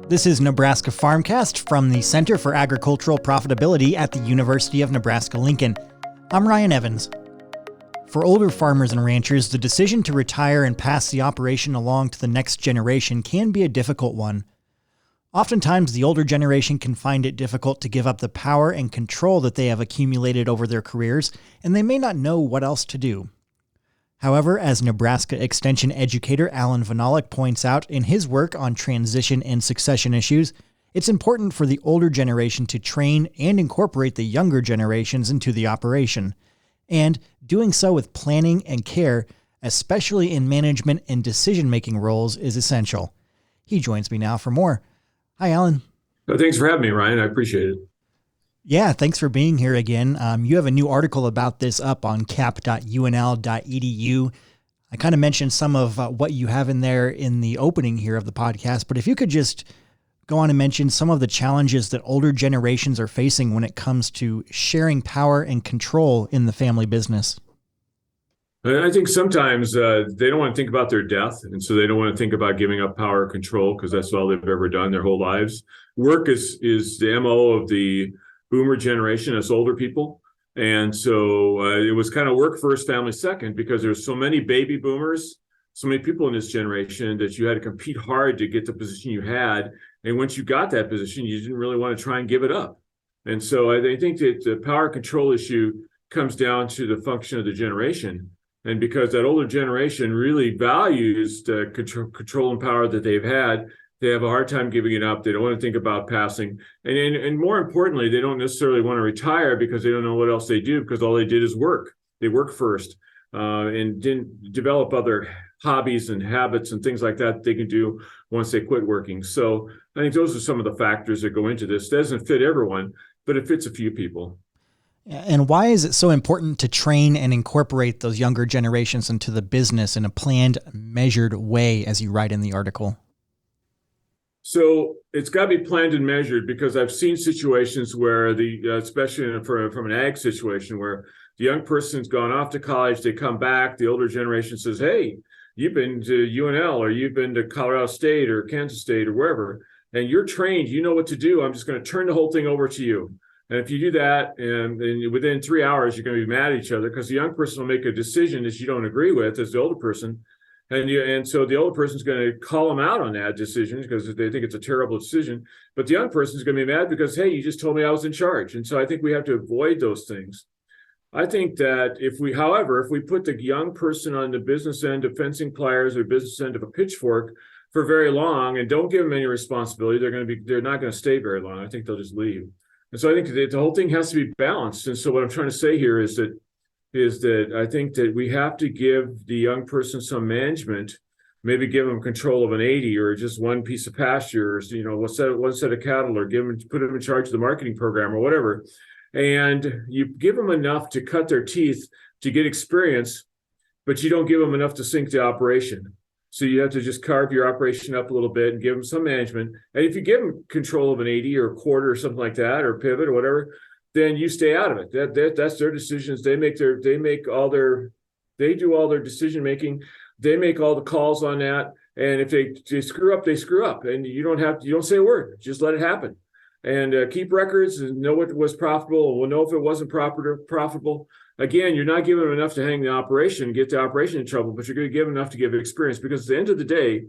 This is Nebraska Farmcast from the Center for Agricultural Profitability at the University of Nebraska-Lincoln. I'm Ryan Evans. For older farmers and ranchers, the decision to retire and pass the operation along to the next generation can be a difficult one. Oftentimes, the older generation can find it difficult to give up the power and control that they have accumulated over their careers, and they may not know what else to do. However, as Nebraska Extension educator Allan Vyhnalek points out in his work on transition and succession issues, it's important for the older generation to train and incorporate the younger generations into the operation. And doing so with planning and care, especially in management and decision-making roles, is essential. He joins me now for more. Hi, Allan. Thanks for having me, Ryan. I appreciate it. Yeah, thanks for being here again. You have a new article about this up on cap.unl.edu. I kind of mentioned some of what you have in there in the opening here of the podcast, but if you could just go on and mention some of the challenges that older generations are facing when it comes to sharing power and control in the family business. I think sometimes they don't want to think about their death, and so they don't want to think about giving up power or control because that's all they've ever done their whole lives. Work is the MO of the boomer generation, as older people. And so it was kind of work first, family second, because there's so many baby boomers, so many people in this generation that you had to compete hard to get the position you had. And once you got that position, you didn't really want to try and give it up. And so I think that the power control issue comes down to the function of the generation. And because that older generation really values the control and power that they've had, they have a hard time giving it up. They don't want to think about passing. And more importantly, they don't necessarily want to retire because they don't know what else they do because all they did is work. They work first and didn't develop other hobbies and habits and things like that they can do once they quit working. So I think those are some of the factors that go into this. It doesn't fit everyone, but it fits a few people. And why is it so important to train and incorporate those younger generations into the business in a planned, measured way, as you write in the article? So it's got to be planned and measured because I've seen situations where especially from an ag situation where the young person's gone off to college, they come back, the older generation says, hey, you've been to UNL or you've been to Colorado State or Kansas State or wherever, and you're trained, you know what to do. I'm just going to turn the whole thing over to you. And if you do that, and within 3 hours, you're going to be mad at each other because the young person will make a decision that you don't agree with as the older person. And so the older person's going to call them out on that decision because they think it's a terrible decision. But the young person's going to be mad because, hey, you just told me I was in charge. And so I think we have to avoid those things. I think that if we put the young person on the business end of fencing pliers or business end of a pitchfork for very long and don't give them any responsibility, they're not going to stay very long. I think they'll just leave. And so I think that the whole thing has to be balanced. And so what I'm trying to say here is that I think that we have to give the young person some management, maybe give them control of an 80 or just one piece of pasture, or, one set of cattle, or put them in charge of the marketing program or whatever. And you give them enough to cut their teeth to get experience, but you don't give them enough to sink the operation. So you have to just carve your operation up a little bit and give them some management. And if you give them control of an 80 or a quarter or something like that, or pivot or whatever, then you stay out of it. That's their decisions. They do all their decision making. They make all the calls on that. And if they screw up, they screw up. And you don't say a word. Just let it happen. And keep records and know what was profitable. And we'll know if it wasn't profitable. Again, you're not giving them enough to hang the operation, get the operation in trouble, but you're going to give enough to give experience. Because at the end of the day,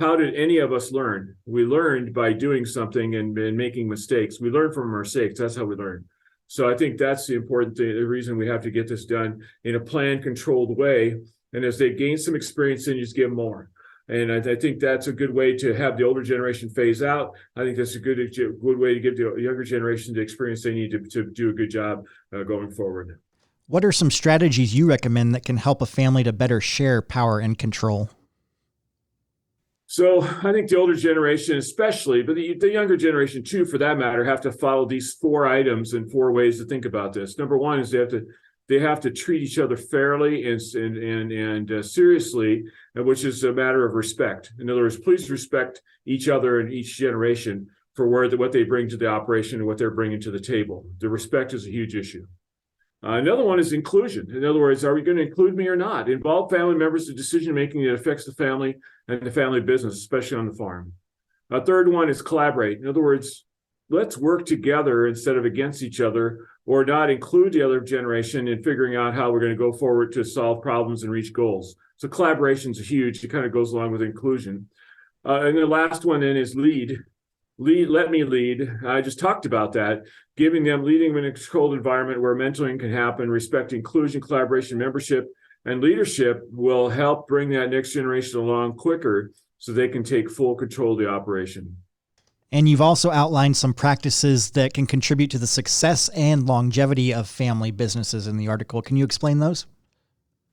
how did any of us learn? We learned by doing something and making mistakes. We learn from our mistakes. That's how we learn. So I think that's the important thing, the reason we have to get this done in a planned, controlled way. And as they gain some experience, then you just give them more. And I think that's a good way to have the older generation phase out. I think that's a good way to give the younger generation the experience they need to do a good job going forward. What are some strategies you recommend that can help a family to better share power and control? So I think the older generation especially, but the younger generation too, for that matter, have to follow these 4 items and 4 ways to think about this. Number one is they have to treat each other fairly and seriously, which is a matter of respect. In other words, please respect each other and each generation for what they bring to the operation and what they're bringing to the table. The respect is a huge issue. Another one is inclusion. In other words, are we going to include me or not? Involve family members in decision-making that affects the family and the family business, especially on the farm. A third one is collaborate. In other words, let's work together instead of against each other, or not include the other generation in figuring out how we're going to go forward to solve problems and reach goals. So collaboration is huge. It kind of goes along with inclusion. And the last one then is lead. Let me lead. I just talked about that, leading them in a controlled environment where mentoring can happen, respect, inclusion, collaboration, membership, and leadership will help bring that next generation along quicker so they can take full control of the operation. And you've also outlined some practices that can contribute to the success and longevity of family businesses in the article. Can you explain those?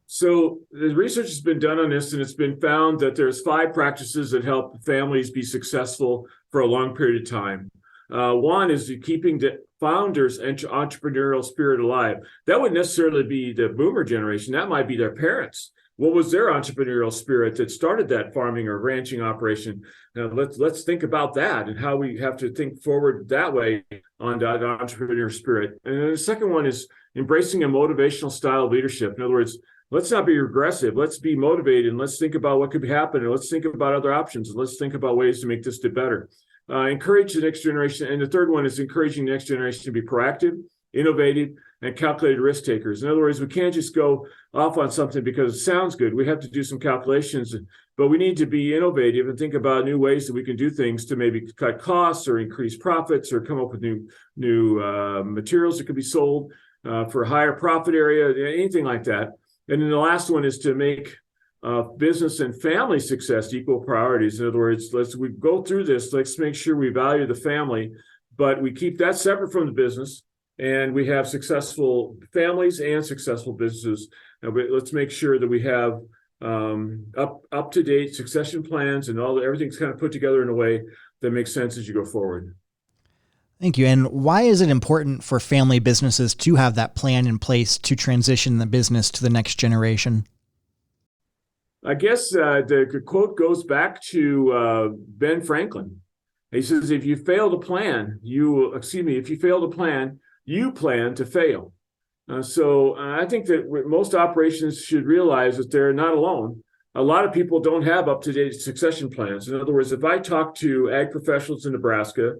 So the research has been done on this, and it's been found that there's 5 practices that help families be successful for a long period of time. One is keeping the founders' entrepreneurial spirit alive. That wouldn't necessarily be the boomer generation. That might be their parents. What was their entrepreneurial spirit that started that farming or ranching operation? Now let's think about that and how we have to think forward that way on that entrepreneurial spirit. And then the second one is embracing a motivational style of leadership. In other words, let's not be regressive. Let's be motivated, and let's think about what could happen, and let's think about other options, and let's think about ways to make this better. Encourage the next generation. And the third one is encouraging the next generation to be proactive, innovative, and calculated risk takers. In other words, we can't just go off on something because it sounds good. We have to do some calculations, but we need to be innovative and think about new ways that we can do things to maybe cut costs or increase profits or come up with new materials that could be sold for a higher profit area, anything like that. And then the last one is to make business and family success equal priorities. In other words, we go through this, let's make sure we value the family, but we keep that separate from the business, and we have successful families and successful businesses. Let's make sure that we have up-to-date succession plans and everything's kind of put together in a way that makes sense as you go forward. Thank you. And why is it important for family businesses to have that plan in place to transition the business to the next generation? I guess the quote goes back to Ben Franklin. He says, if you fail to plan, you plan to fail. So I think that most operations should realize that they're not alone. A lot of people don't have up-to-date succession plans. In other words, if I talk to ag professionals in Nebraska,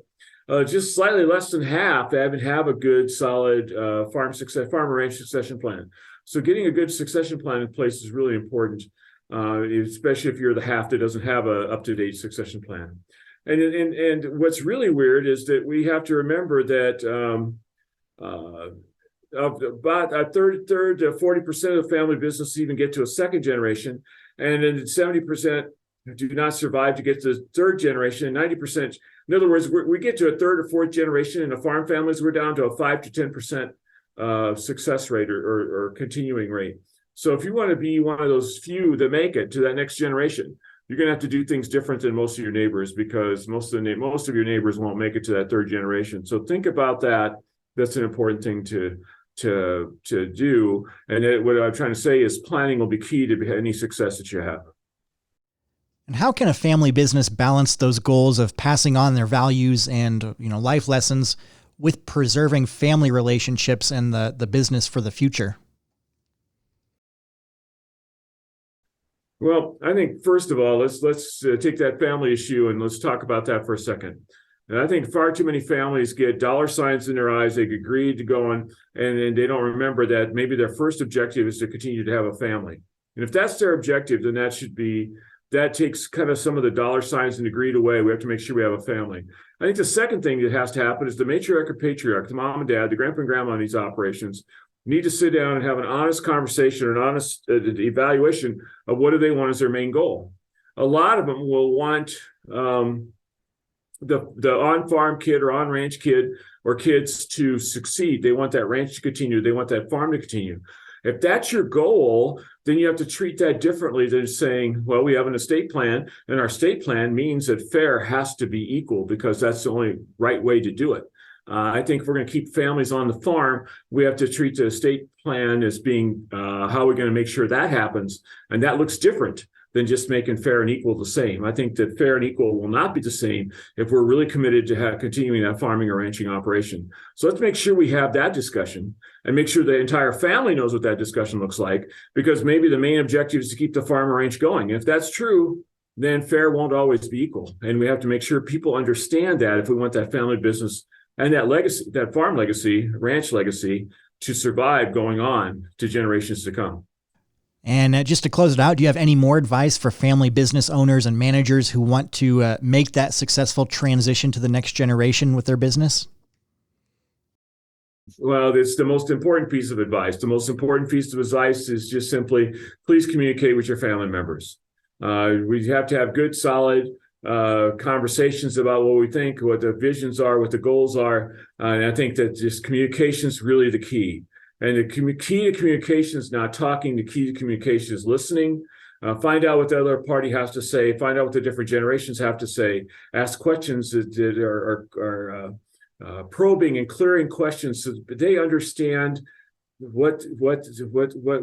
just slightly less than half have a good, solid farm or ranch succession plan. So getting a good succession plan in place is really important, especially if you're the half that doesn't have an up-to-date succession plan. And what's really weird is that we have to remember that of about a third to 40% of the family business even get to a second generation, and then 70% do not survive to get to the third generation, and 90%. In other words, we get to a third or fourth generation in the farm families, we're down to a 5 to 10% success rate or continuing rate. So if you want to be one of those few that make it to that next generation, you're going to have to do things different than most of your neighbors, because most of your neighbors won't make it to that third generation. So think about that. That's an important thing to do. And what I'm trying to say is planning will be key to any success that you have. And how can a family business balance those goals of passing on their values and, life lessons with preserving family relationships and the business for the future? Well, I think first of all, let's take that family issue and let's talk about that for a second. And I think far too many families get dollar signs in their eyes. They agree to go on, and then they don't remember that maybe their first objective is to continue to have a family. And if that's their objective, then that takes kind of some of the dollar signs and the greed away. We have to make sure we have a family. I think the second thing that has to happen is the matriarch or patriarch, the mom and dad, the grandpa and grandma in these operations, need to sit down and have an honest conversation or an honest evaluation of what do they want as their main goal. A lot of them will want the on-farm kid or on-ranch kid or kids to succeed. They want that ranch to continue. They want that farm to continue. If that's your goal, then you have to treat that differently than saying, well, we have an estate plan, and our estate plan means that fare has to be equal because that's the only right way to do it. I think if we're going to keep families on the farm, we have to treat the estate plan as being how we're going to make sure that happens. And that looks different than just making fair and equal the same. I think that fair and equal will not be the same if we're really committed to continuing that farming or ranching operation. So let's make sure we have that discussion and make sure the entire family knows what that discussion looks like, because maybe the main objective is to keep the farm or ranch going. And if that's true, then fair won't always be equal. And we have to make sure people understand that if we want that family business and that legacy, that farm legacy, ranch legacy, to survive going on to generations to come. And just to close it out, do you have any more advice for family business owners and managers who want to make that successful transition to the next generation with their business? Well, it's the most important piece of advice. The most important piece of advice is just simply, please communicate with your family members. We have to have good, solid conversations about what we think, what the visions are, what the goals are. And I think that just communication is really the key. And the key to communication is not talking. The key to communication is listening. Find out what the other party has to say. Find out what the different generations have to say. Ask questions that are probing and clearing questions so they understand what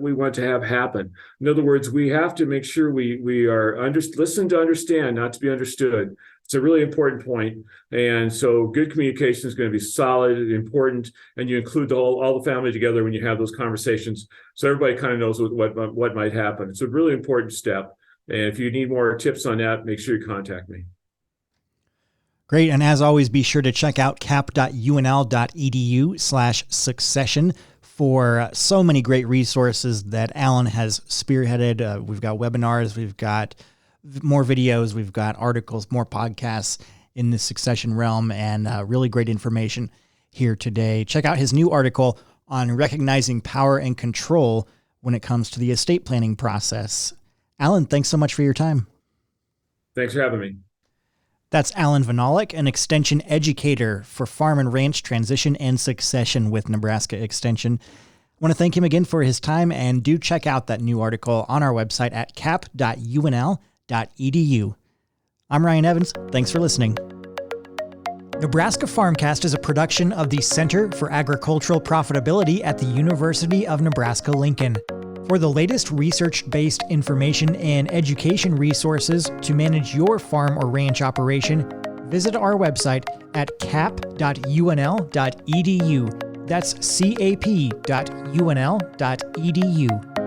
we want to have happen. In other words, we have to make sure we are listen to understand, not to be understood. It's a really important point. And so good communication is going to be solid and important, and you include all the family together when you have those conversations, so everybody kind of knows what might happen. It's a really important step. And if you need more tips on that, make sure you contact me. Great. And as always, be sure to check out cap.unl.edu/succession for so many great resources that Allan has spearheaded. We've got webinars, we've got more videos, we've got articles, more podcasts in the succession realm, and really great information here today. Check out his new article on recognizing power and control when it comes to the estate planning process. Allan, thanks so much for your time. Thanks for having me. That's Allan Vyhnalek, an extension educator for farm and ranch transition and succession with Nebraska Extension. I want to thank him again for his time, and do check out that new article on our website at cap.unl.edu. I'm Ryan Evans. Thanks for listening. Nebraska Farmcast is a production of the Center for Agricultural Profitability at the University of Nebraska-Lincoln. For the latest research-based information and education resources to manage your farm or ranch operation, visit our website at cap.unl.edu. That's cap.unl.edu.